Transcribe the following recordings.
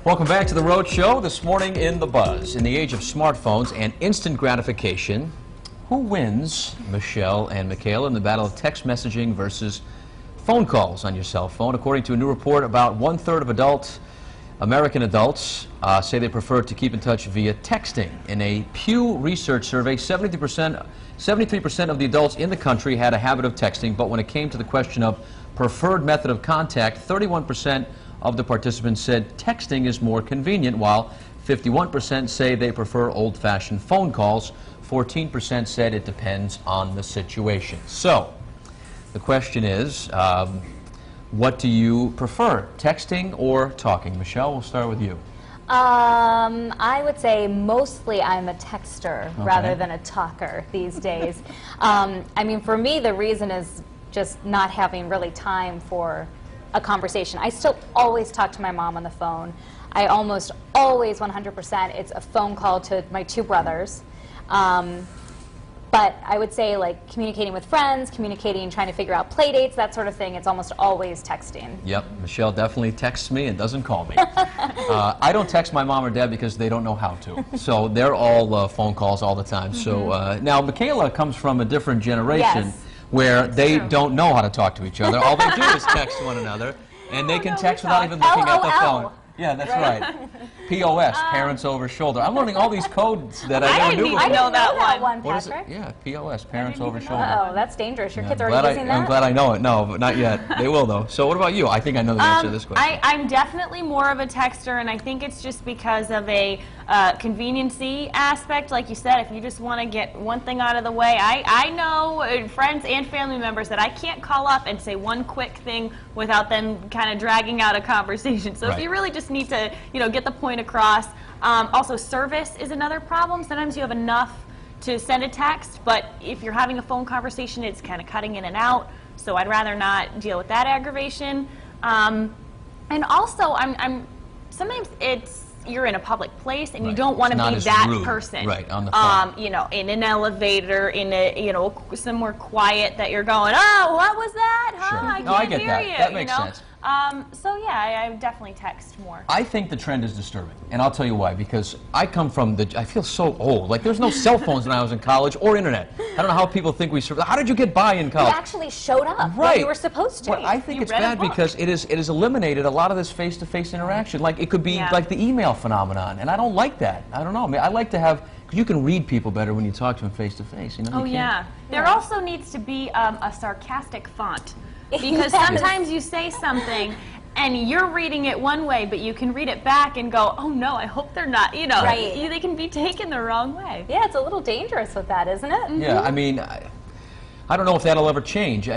Welcome back to The Rhode Show. This morning in The Buzz. In the age of smartphones and instant gratification, who wins, Michelle and Michaela, in the battle of text messaging versus phone calls on your cell phone? According to a new report, about 1/3 of American adults say they prefer to keep in touch via texting. In a Pew Research survey, 73% of the adults in the country had a habit of texting, but when it came to the question of preferred method of contact, 31% of the participants said texting is more convenient, while 51% say they prefer old-fashioned phone calls. 14% said it depends on the situation. So, the question is, what do you prefer, texting or talking? Michelle, we'll start with you. I would say mostly I'm a texter rather than a talker these days. I mean, for me, the reason is just not having really time for a conversation. I still always talk to my mom on the phone. I almost always, 100%, it's a phone call to my two brothers. But I would say, like, communicating with friends, trying to figure out play dates, that sort of thing, it's almost always texting. Yep, Michelle definitely texts me and doesn't call me. I don't text my mom or dad because they don't know how to. So they're all phone calls all the time. So now Michaela comes from a different generation where they don't know how to talk to each other. All they do is text one another, and they can text without even looking at the phone. Yeah, that's right. POS, parents over shoulder. I'm learning all these codes that I never knew before. I know that one, What is it? Yeah, POS, parents over shoulder. Oh, that's dangerous. Your kids are already using that? I'm glad I know it. No, but not yet. They will, though. So what about you? I think I know the answer to this question. I'm definitely more of a texter, and I think it's just because of a conveniency aspect. Like you said, if you just want to get one thing out of the way, I know friends and family members that I can't call up and say one quick thing without them kind of dragging out a conversation. So if you really just need to, get the point across. Also, service is another problem. Sometimes you have enough to send a text, but if you're having a phone conversation, it's kind of cutting in and out. So I'd rather not deal with that aggravation. And also, sometimes you're in a public place and you don't want to be that person. Right, on the phone. In an elevator, in a, somewhere quiet that you're going, oh, what was that? Huh? Sure. I can't hear that. you. That makes sense. So yeah, I definitely text more. I think the trend is disturbing, and I'll tell you why. Because I come from I feel so old. Like, there's no cell phones when I was in college or internet. I don't know how people think we survived. How did you get by in college? You actually showed up when you were supposed to. Well, I think it's bad because it has eliminated a lot of this face-to-face interaction. Like, it could be like the email phenomenon, and I don't like that. I don't know. I mean, I like to have. You can read people better when you talk to them face-to-face. Oh yeah. There also needs to be a sarcastic font. Because sometimes you say something and you're reading it one way, but you can read it back and go, oh no, I hope they're not, they can be taken the wrong way. Yeah, it's a little dangerous with that, isn't it? Yeah, I mean, I don't know if that'll ever change.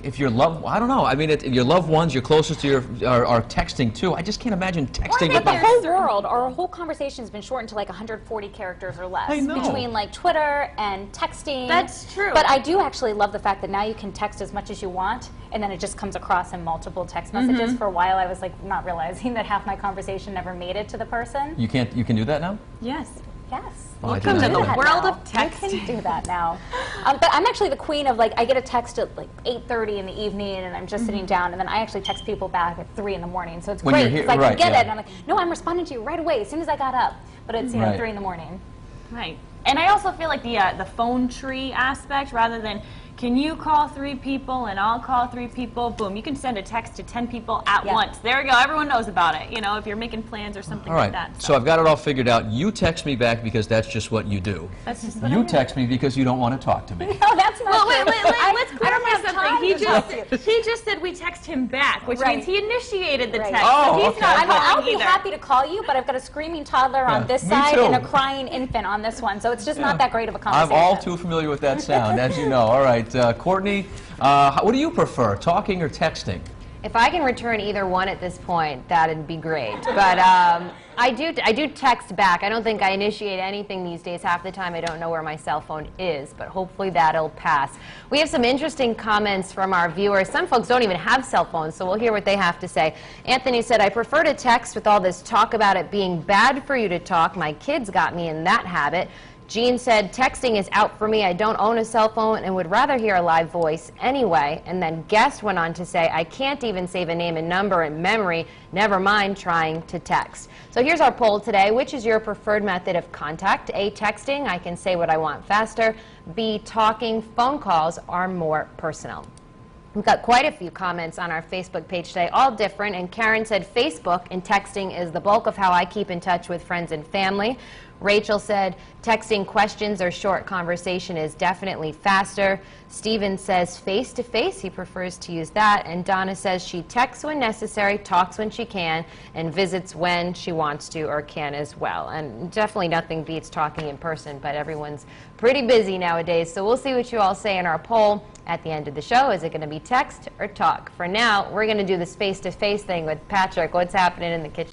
If your I don't know. I mean, your loved ones, your closest to are texting too. I just can't imagine texting. Well, the whole world, our whole conversation has been shortened to like 140 characters or less. I know. Between like Twitter and texting. That's true. But I do actually love the fact that now you can text as much as you want, and then it just comes across in multiple text messages. For a while, I was like not realizing that half my conversation never made it to the person. You can do that now? Yes. Yes. Welcome to the world of texting. You can do that now. But I'm actually the queen of, like, I get a text at like 8:30 in the evening, and I'm just sitting down, and then I actually text people back at 3 in the morning. So it's great because I can get it, and I'm like, no, I'm responding to you right away as soon as I got up. But it's 3 in the morning. Right. And I also feel like the phone tree aspect, rather than can you call 3 people and I'll call 3 people, boom, you can send a text to 10 people at once. There we go, everyone knows about it, if you're making plans or something like that. So I've got it all figured out. You text me back because that's just what you do. That's just what you text me because you don't want to talk to me. No, that's not wait, let's clarify something. He just said we text him back, which means he initiated the text. Oh, so he's not I'll be happy to call you, but I've got a screaming toddler on this side and a crying infant on this one, so it's just not that great of a conversation. I'm all too familiar with that sound, as you know. All right, Courtney, what do you prefer, talking or texting? If I can return either one at this point, that'd be great. But I do text back. I don't think I initiate anything these days. Half the time I don't know where my cell phone is, but hopefully that'll pass. We have some interesting comments from our viewers. Some folks don't even have cell phones, so we'll hear what they have to say. Anthony said, I prefer to text with all this talk about it being bad for you to talk. My kids got me in that habit. Jean said, texting is out for me. I don't own a cell phone and would rather hear a live voice anyway. And then Guest went on to say, I can't even save a name and number in memory, never mind trying to text. So here's our poll today. Which is your preferred method of contact? A, texting, I can say what I want faster. B, talking, phone calls are more personal. We've got quite a few comments on our Facebook page today, all different. And Karen said, Facebook and texting is the bulk of how I keep in touch with friends and family. Rachel said, texting questions or short conversation is definitely faster. Steven says, face-to-face, he prefers to use that. And Donna says she texts when necessary, talks when she can, and visits when she wants to or can as well. And definitely nothing beats talking in person, but everyone's pretty busy nowadays. So we'll see what you all say in our poll at the end of the show. Is it going to be text or talk? For now, we're going to do this face-to-face thing with Patrick. What's happening in the kitchen?